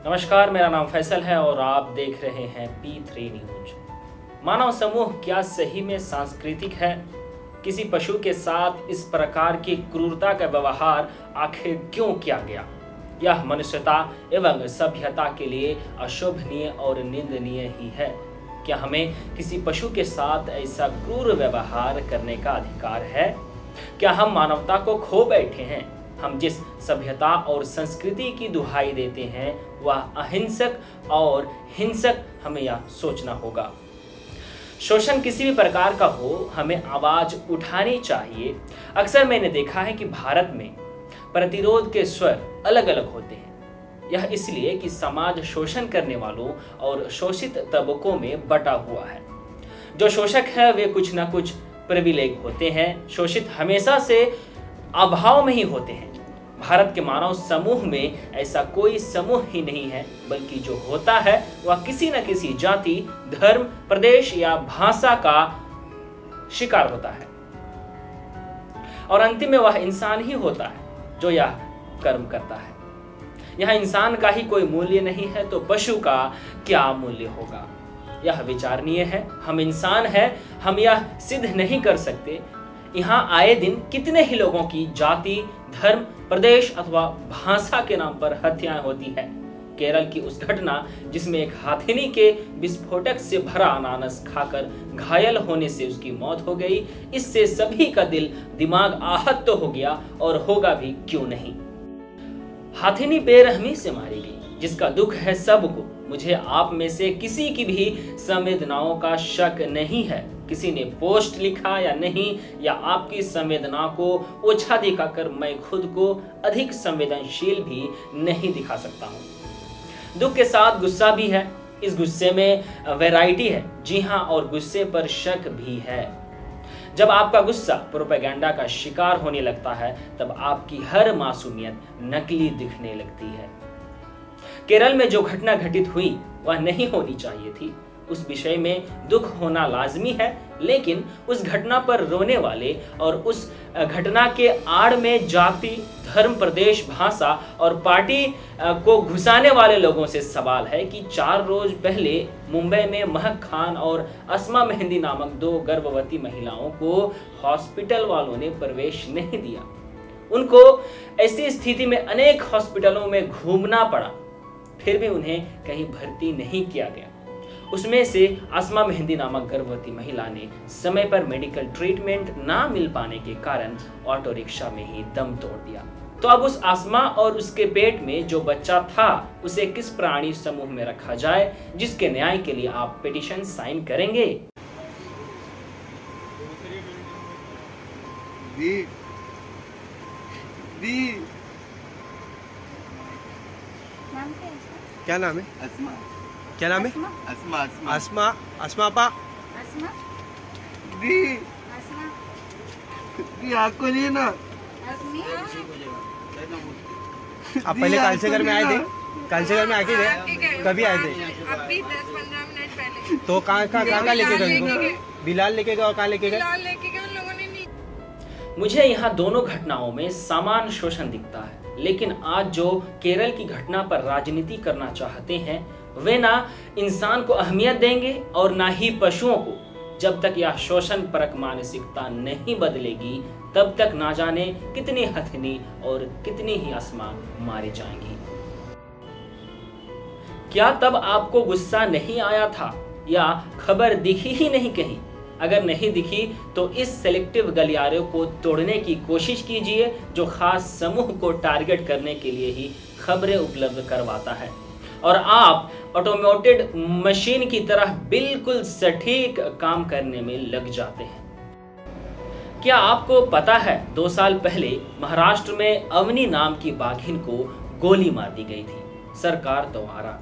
नमस्कार, मेरा नाम फैसल है और आप देख रहे हैं P3 न्यूज। मानव समूह क्या सही में सांस्कृतिक है? किसी पशु के साथ इस प्रकार की क्रूरता का व्यवहार आखिर क्यों किया गया? यह मनुष्यता एवं सभ्यता के लिए अशोभनीय और निंदनीय ही है। क्या हमें किसी पशु के साथ ऐसा क्रूर व्यवहार करने का अधिकार है? क्या हम मानवता को खो बैठे हैं? हम जिस सभ्यता और संस्कृति की दुहाई देते हैं वह अहिंसक और हिंसक, हमें यह सोचना होगा। शोषण किसी भी प्रकार का हो, हमें आवाज उठानी चाहिए। अक्सर मैंने देखा है कि भारत में प्रतिरोध के स्वर अलग अलग होते हैं। यह इसलिए कि समाज शोषण करने वालों और शोषित तबकों में बटा हुआ है। जो शोषक है वे कुछ ना कुछ प्रिविलेज होते हैं, शोषित हमेशा से अभाव में ही होते हैं। भारत के मानव समूह में ऐसा कोई समूह ही नहीं है, बल्कि जो होता है वह किसी न किसी जाति, धर्म, प्रदेश या भाषा का शिकार होता है और अंतिम में वह इंसान ही होता है जो यह कर्म करता है। यह इंसान का ही कोई मूल्य नहीं है तो पशु का क्या मूल्य होगा? यह विचारणीय है। हम इंसान हैं, हम यह सिद्ध नहीं कर सकते। यहाँ आए दिन कितने ही लोगों की जाति, धर्म, प्रदेश अथवा भाषा के नाम पर हत्याएं होती है। केरल की उस घटना जिसमें एक हाथिनी के विस्फोटक से भरा अनानास खाकर घायल होने से उसकी मौत हो गई, इससे सभी का दिमाग आहत तो हो गया और होगा भी क्यों नहीं। हाथिनी बेरहमी से मारी गई, जिसका दुख है सबको। मुझे आप में से किसी की भी संवेदनाओं का शक नहीं है। किसी ने पोस्ट लिखा या नहीं, या आपकी संवेदना को ओछा दिखाकर मैं खुद को अधिक संवेदनशील भी नहीं दिखा सकता हूँ। दुख के साथ गुस्सा भी है। इस गुस्से में वैरायटी है, जी हाँ, और गुस्से पर शक भी है। जब आपका गुस्सा प्रोपेगेंडा का शिकार होने लगता है तब आपकी हर मासूमियत नकली दिखने लगती है। केरल में जो घटना घटित हुई वह नहीं होनी चाहिए थी। उस विषय में दुख होना लाजमी है, लेकिन उस घटना पर रोने वाले और उस घटना के आड़ में जाति, धर्म, प्रदेश, भाषा और पार्टी को घुसाने वाले लोगों से सवाल है कि 4 रोज पहले मुंबई में महक खान और अस्मा मेहंदी नामक 2 गर्भवती महिलाओं को हॉस्पिटल वालों ने प्रवेश नहीं दिया। उनको ऐसी स्थिति में अनेक हॉस्पिटलों में घूमना पड़ा, फिर भी उन्हें कहीं भर्ती नहीं किया गया। उसमें से अस्मा मेहंदी नामक गर्भवती महिला ने समय पर मेडिकल ट्रीटमेंट ना मिल पाने के कारण ऑटो रिक्शा में ही दम तोड़ दिया। तो अब उस अस्मा और उसके पेट में जो बच्चा था उसे किस प्राणी समूह में रखा जाए, जिसके न्याय के लिए आप पिटीशन साइन करेंगे? क्या नाम है? अस्मा। क्या नाम है? अस्मा। अस्मा। अस्मा अपा। अस्मा। दी अस्मा। दी आपको नहीं ना। अस्मी। आप पहले कालसेगर में आए थे? कालसेगर में आके थे? कभी आए थे? अभी 10-15 मिनट पहले। तो कहाँ लेके गए उनको? बिलाल लेके गए और कहाँ लेके गए? बिलाल लेके गए, उन लोगों ने नहीं। मुझे यहाँ दोनों घटनाओं में समान शोषण दिखता है, लेकिन आज जो केरल की घटना पर राजनीति करना चाहते हैं वे ना इंसान को अहमियत देंगे और ना ही पशुओं को। जब तक यह शोषण परक मानसिकता नहीं बदलेगी तब तक ना जाने कितनी हथिनी और कितनी ही अस्मा मारी जाएंगी। क्या तब आपको गुस्सा नहीं आया था या खबर दिखी ही नहीं कहीं? अगर नहीं दिखी तो इस सेलेक्टिव गलियारे को तोड़ने की कोशिश कीजिए जो खास समूह को टारगेट करने के लिए ही खबरें उपलब्ध करवाता है, और आप ऑटोमेटेड मशीन की तरह बिल्कुल सटीक काम करने में लग जाते हैं। क्या आपको पता है 2 साल पहले महाराष्ट्र में अवनी नाम की बाघिन को गोली मार दी गई थी सरकार द्वारा।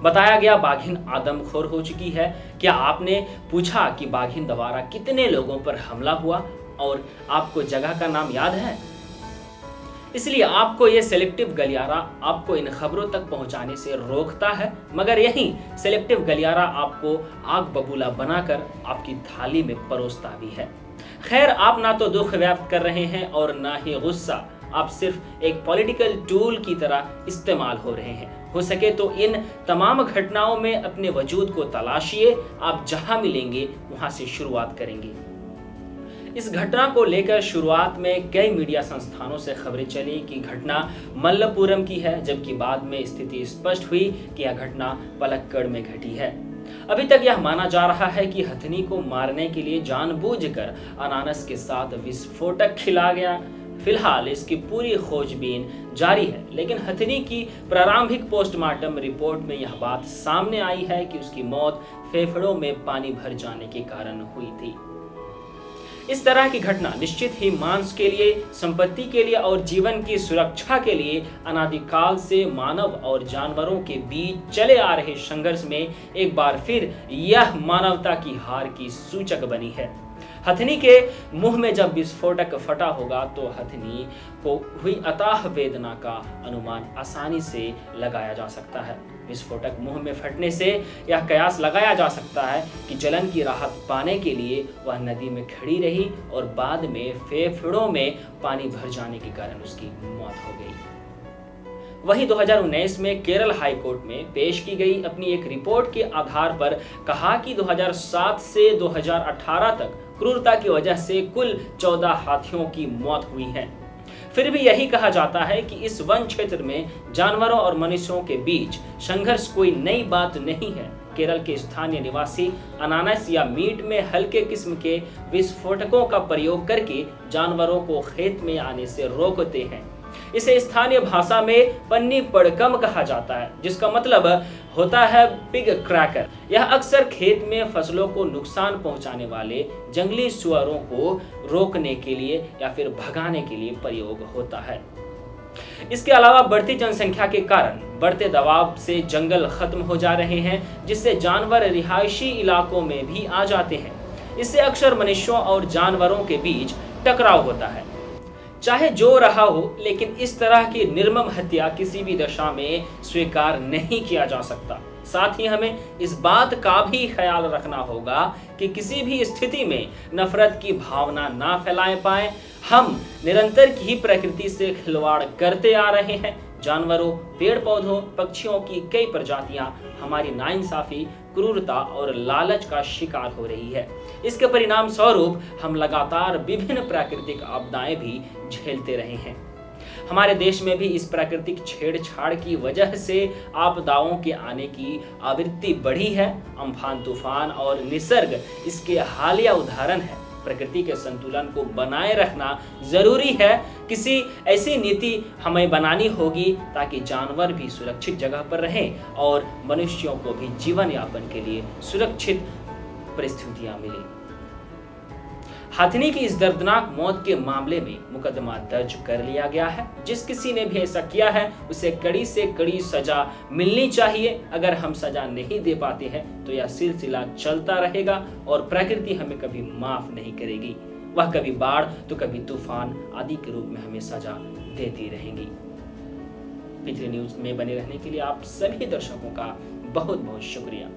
बताया गया बाघिन आदमखोर हो चुकी है। क्या आपने पूछा कि बाघिन द्वारा कितने लोगों पर हमला हुआ और आपको जगह का नाम याद है? इसलिए आपको यह सेलेक्टिव गलियारा आपको इन खबरों तक पहुंचाने से रोकता है, मगर यही सेलेक्टिव गलियारा आपको आग बबूला बनाकर आपकी थाली में परोसता भी है। खैर, आप ना तो दुख व्यक्त कर रहे हैं और ना ही गुस्सा। आप सिर्फ एक पॉलिटिकल टूल की तरह इस्तेमाल हो रहे हैं। हो सके तो इन तमाम घटनाओं में अपने वजूद को तलाशिए। आप जहां मिलेंगे वहां से शुरुआत करेंगे। इस घटना को लेकर शुरुआत में कई मीडिया संस्थानों से खबरें चली कि घटना मल्लपुरम की है, जबकि बाद में स्थिति स्पष्ट हुई कि यह घटना पलक्कड़ में घटी है। अभी तक यह माना जा रहा है कि हथिनी को मारने के लिए जानबूझकर अनानस के साथ विस्फोटक खिला गया। फिलहाल इसकी पूरी खोजबीन जारी है, लेकिन हथिनी की प्रारंभिक पोस्टमार्टम रिपोर्ट में यह बात सामने आई है कि उसकी मौत फेफड़ों में पानी भर जाने के कारण हुई थी। इस तरह की घटना निश्चित ही मांस के लिए, संपत्ति के लिए और जीवन की सुरक्षा के लिए अनादिकाल से मानव और जानवरों के बीच चले आ रहे संघर्ष में एक बार फिर यह मानवता की हार की सूचक बनी है। हथिनी के मुंह में जब विस्फोटक फटा होगा तो हथिनी को हुई अथाह वेदना का अनुमान आसानी से लगाया जा सकता है। विस्फोटक मुंह में फटने से यह कयास लगाया जा सकता है कि जलन की राहत पाने के लिए वह नदी में खड़ी रही और बाद में फेफड़ों में पानी भर जाने के कारण उसकी मौत हो गई। वहीं 2019 में केरल हाई कोर्ट में पेश की गई अपनी एक रिपोर्ट के आधार पर कहा कि 2007 से 2018 तक क्रूरता की वजह से कुल 14 हाथियों की मौत हुई है। फिर भी यही कहा जाता है कि इस वन क्षेत्र में जानवरों और मनुष्यों के बीच संघर्ष कोई नई बात नहीं है। केरल के स्थानीय निवासी अनानस या मीट में हल्के किस्म के विस्फोटकों का प्रयोग करके जानवरों को खेत में आने से रोकते हैं। इसे स्थानीय भाषा में पन्नी पड़कम कहा जाता है, जिसका मतलब होता है पिग क्रैकर। यह अक्सर खेत में फसलों को नुकसान पहुंचाने वाले जंगली सुअरों को रोकने के लिए या फिर भगाने के लिए प्रयोग होता है। इसके अलावा बढ़ती जनसंख्या के कारण बढ़ते दबाव से जंगल खत्म हो जा रहे हैं, जिससे जानवर रिहायशी इलाकों में भी आ जाते हैं। इससे अक्सर मनुष्यों और जानवरों के बीच टकराव होता है। चाहे जो रहा हो, लेकिन इस तरह की निर्मम हत्या किसी भी दशा में स्वीकार नहीं किया जा सकता। साथ ही हमें इस बात का भी ख्याल रखना होगा कि किसी भी स्थिति में नफरत की भावना ना फैलाए पाए। हम निरंतर ही प्रकृति से खिलवाड़ करते आ रहे हैं। जानवरों, पेड़ पौधों, पक्षियों की कई प्रजातियां हमारी नाइंसाफी, क्रूरता और लालच का शिकार हो रही है। इसके परिणाम स्वरूप हम लगातार विभिन्न प्राकृतिक आपदाएं भी झेलते रहे हैं। हमारे देश में भी इस प्राकृतिक छेड़छाड़ की वजह से आपदाओं के आने की आवृत्ति बढ़ी है। अम्फान तूफान और निसर्ग इसके हालिया उदाहरण है। प्रकृति के संतुलन को बनाए रखना जरूरी है। किसी ऐसी नीति हमें बनानी होगी ताकि जानवर भी सुरक्षित जगह पर रहें और मनुष्यों को भी जीवन यापन के लिए सुरक्षित परिस्थितियां मिलें। हथिनी की इस दर्दनाक मौत के मामले में मुकदमा दर्ज कर लिया गया है। जिस किसी ने भी ऐसा किया है उसे कड़ी से कड़ी सजा मिलनी चाहिए। अगर हम सजा नहीं दे पाते हैं तो यह सिलसिला चलता रहेगा और प्रकृति हमें कभी माफ नहीं करेगी। वह कभी बाढ़ तो कभी तूफान आदि के रूप में हमें सजा देती रहेंगी। P3 न्यूज में बने रहने के लिए आप सभी दर्शकों का बहुत बहुत शुक्रिया।